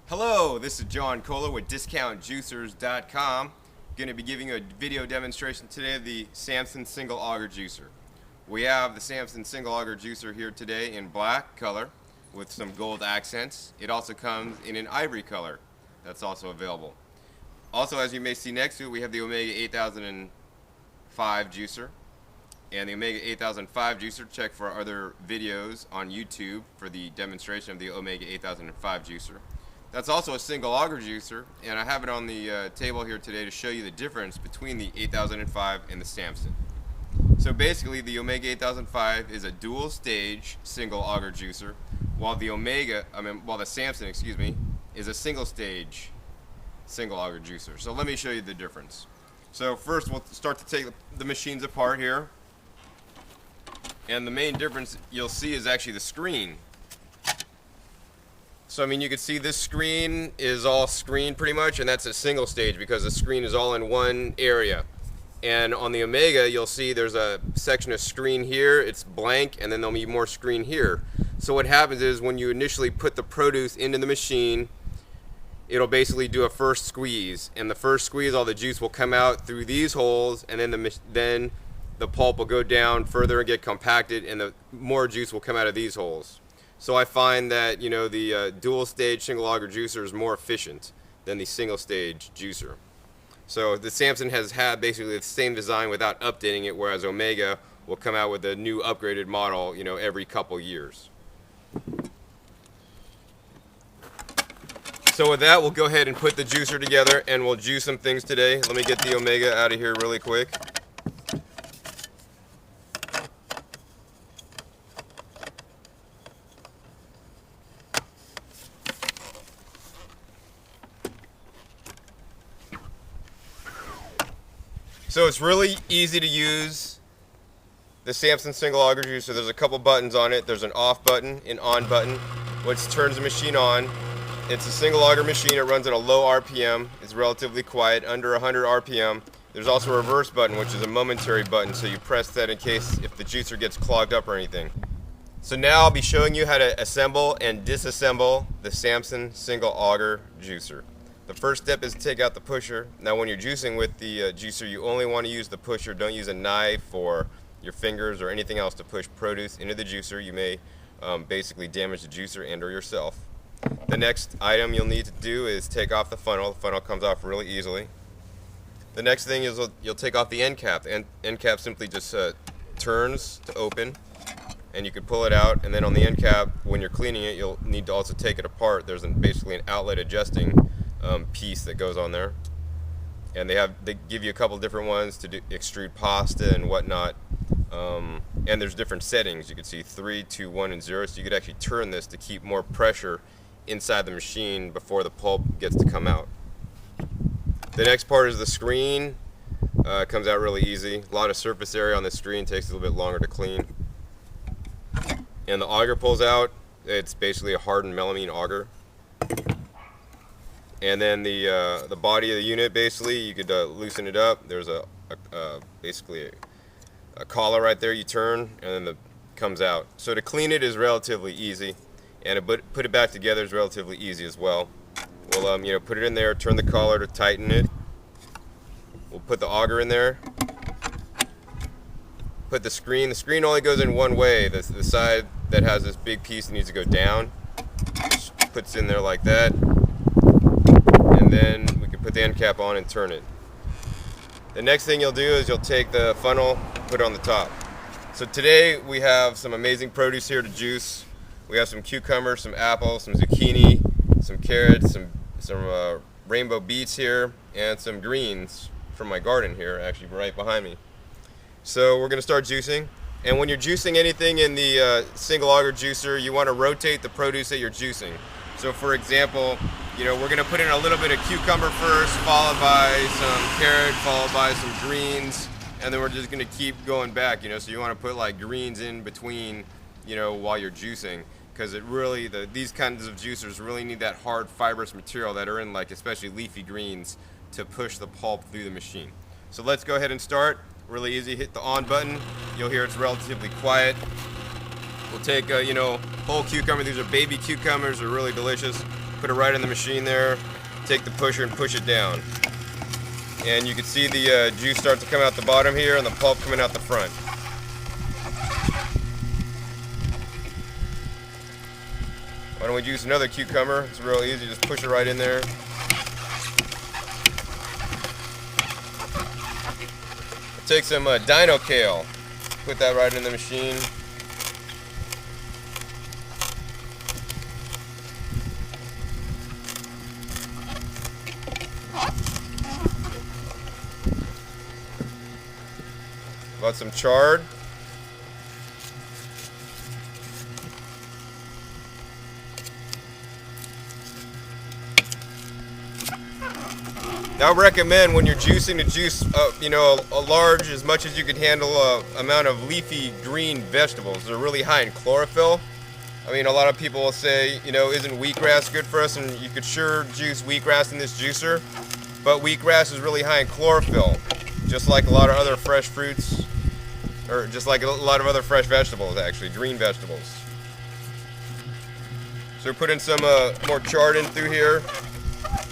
Hello, this is John Kohler with DiscountJuicers.com. Going to be giving you a video demonstration today of the Samson single auger juicer. We have the Samson single auger juicer here today in black color with some gold accents. It also comes in an ivory color that's also available. Also, as you may see next to it, we have the Omega 8005 juicer. And the Omega 8005 juicer, check for our other videos on YouTube for the demonstration of the Omega 8005 juicer. That's also a single auger juicer, and I have it on the table here today to show you the difference between the 8005 and the Samson. So basically, the Omega 8005 is a dual stage single auger juicer, while the Samson, is a single stage single auger juicer. So let me show you the difference. So first, we'll start to take the machines apart here, and the main difference you'll see is actually the screen. So you can see this screen is all screen pretty much, and that's a single stage because the screen is all in one area. And on the Omega, you'll see there's a section of screen here, it's blank, and then there'll be more screen here. So what happens is when you initially put the produce into the machine, it'll basically do a first squeeze, and the first squeeze, all the juice will come out through these holes, and then the pulp will go down further and get compacted, and the more juice will come out of these holes. So I find that the dual stage single auger juicer is more efficient than the single stage juicer. So the Samson has had basically the same design without updating it, whereas Omega will come out with a new upgraded model every couple years. So with that, we'll go ahead and put the juicer together and we'll juice some things today. Let me get the Omega out of here really quick. So it's really easy to use the Samson single auger juicer. There's a couple buttons on it. There's an off button, an on button, which turns the machine on. It's a single auger machine. It runs at a low RPM. It's relatively quiet, under 100 RPM. There's also a reverse button, which is a momentary button, so you press that in case if the juicer gets clogged up or anything. So now I'll be showing you how to assemble and disassemble the Samson single auger juicer. The first step is to take out the pusher. Now when you're juicing with the juicer, you only want to use the pusher. Don't use a knife or your fingers or anything else to push produce into the juicer. You may basically damage the juicer and or yourself. The next item you'll need to do is take off the funnel. The funnel comes off really easily. The next thing is you'll take off the end cap. The end cap simply just turns to open, and you can pull it out. And then on the end cap, when you're cleaning it, you'll need to also take it apart. There's basically an outlet adjusting piece that goes on there, and they give you a couple different ones to extrude pasta and whatnot, and there's different settings. You can see 3, 2, 1, and 0, so you could actually turn this to keep more pressure inside the machine before the pulp gets to come out. The next part is the screen. It comes out really easy. A lot of surface area on the screen, takes a little bit longer to clean. And the auger pulls out. It's basically a hardened melamine auger. And then the body of the unit, basically, you could loosen it up. There's basically a collar right there you turn, and then it comes out. So to clean it is relatively easy, and to put it back together is relatively easy as well. We'll put it in there, turn the collar to tighten it. We'll put the auger in there. Put the screen. The screen only goes in one way. The side that has this big piece that needs to go down. Just puts in there like that. And then we can put the end cap on and turn it. The next thing you'll do is you'll take the funnel, put it on the top. So today we have some amazing produce here to juice. We have some cucumbers, some apples, some zucchini, some carrots, some rainbow beets here, and some greens from my garden here, actually right behind me. So we're going to start juicing. And when you're juicing anything in the single auger juicer, you want to rotate the produce that you're juicing. So for example, we're going to put in a little bit of cucumber first, followed by some carrot, followed by some greens, and then we're just going to keep going back, so you want to put like greens in between, while you're juicing, because it really, these kinds of juicers really need that hard fibrous material that are in like especially leafy greens to push the pulp through the machine. So let's go ahead and start. Really easy. Hit the on button. You'll hear it's relatively quiet. We'll take whole cucumber. These are baby cucumbers. They're really delicious. Put it right in the machine there. Take the pusher and push it down. And you can see the juice start to come out the bottom here and the pulp coming out the front. Why don't we juice another cucumber? It's real easy. Just push it right in there. Take some dino kale. Put that right in the machine. About some chard. Now I recommend when you're juicing to juice, a large, as much as you can handle, amount of leafy green vegetables. They're really high in chlorophyll. I mean, a lot of people will say, isn't wheatgrass good for us? And you could sure juice wheatgrass in this juicer, but wheatgrass is really high in chlorophyll, just like a lot of other fresh fruits, or just like a lot of other fresh vegetables, actually, green vegetables. So we're putting some more chard in through here.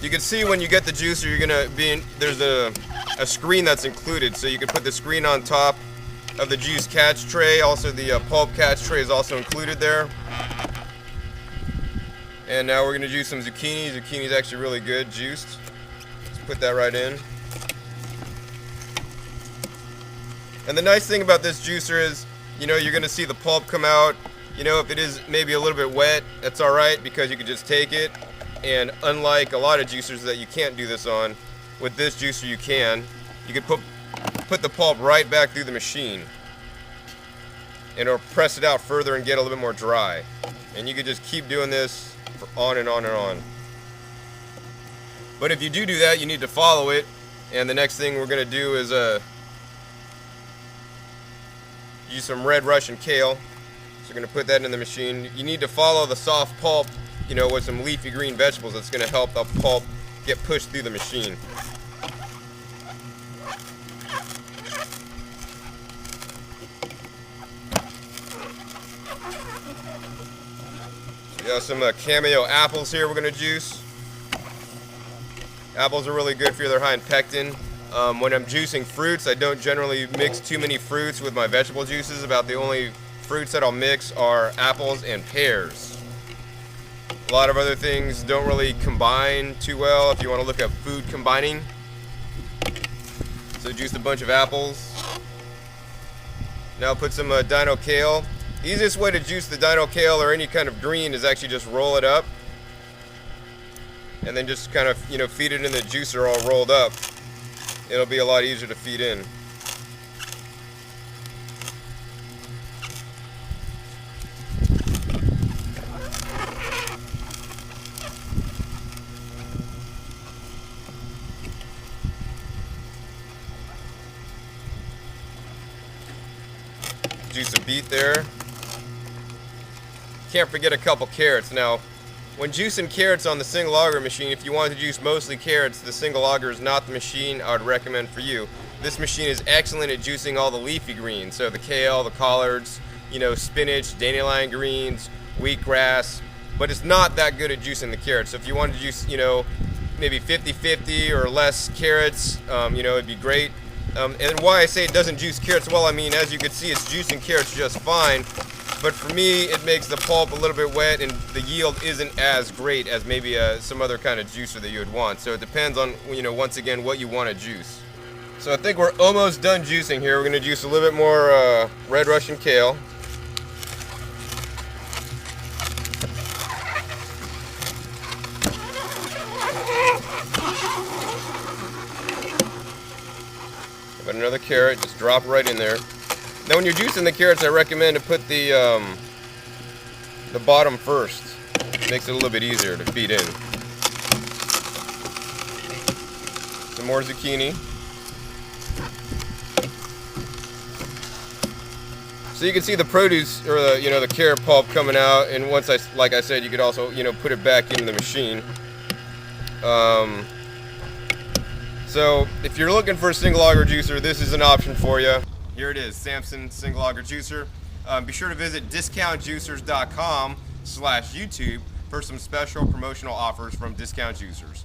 You can see when you get the juicer, you're gonna there's a screen that's included, so you can put the screen on top of the juice catch tray. Also, the pulp catch tray is also included there. And now we're gonna juice some zucchini. Zucchini is actually really good juiced. Let's put that right in. And the nice thing about this juicer is, you're gonna see the pulp come out. If it is maybe a little bit wet, that's all right, because you can just take it. And unlike a lot of juicers that you can't do this on, with this juicer you can. You can put the pulp right back through the machine, and it'll press it out further and get a little bit more dry. And you can just keep doing this for on and on and on. But if you do that, you need to follow it. And the next thing we're going to do is use some red Russian kale. So we're going to put that in the machine. You need to follow the soft pulp, with some leafy green vegetables. That's going to help the pulp get pushed through the machine. We got some cameo apples here we're going to juice. Apples are really good for you. They're high in pectin. When I'm juicing fruits, I don't generally mix too many fruits with my vegetable juices. About the only fruits that I'll mix are apples and pears. A lot of other things don't really combine too well if you want to look at food combining. So juice a bunch of apples. Now put some dino kale. The easiest way to juice the dino kale or any kind of green is actually just roll it up. And then just kind of, feed it in the juicer all rolled up. It'll be a lot easier to feed in. Juice a beet there. Can't forget a couple carrots. Now, when juicing carrots on the single auger machine, if you want to juice mostly carrots, the single auger is not the machine I would recommend for you. This machine is excellent at juicing all the leafy greens, so the kale, the collards, spinach, dandelion greens, wheatgrass, but it's not that good at juicing the carrots. So if you want to juice, maybe 50-50 or less carrots, it'd be great. And why I say it doesn't juice carrots well, I mean, as you can see, it's juicing carrots just fine. But for me, it makes the pulp a little bit wet, and the yield isn't as great as maybe some other kind of juicer that you would want. So it depends on, once again, what you want to juice. So I think we're almost done juicing here. We're going to juice a little bit more red Russian kale. But another carrot, just drop right in there. Now when you're juicing the carrots, I recommend to put the bottom first. It makes it a little bit easier to feed in. Some more zucchini. So you can see the produce, or the carrot pulp coming out, and once like I said, you could also put it back into the machine. So if you're looking for a single auger juicer, this is an option for you. Here it is, Samson single auger juicer. Be sure to visit discountjuicers.com/YouTube for some special promotional offers from Discount Juicers.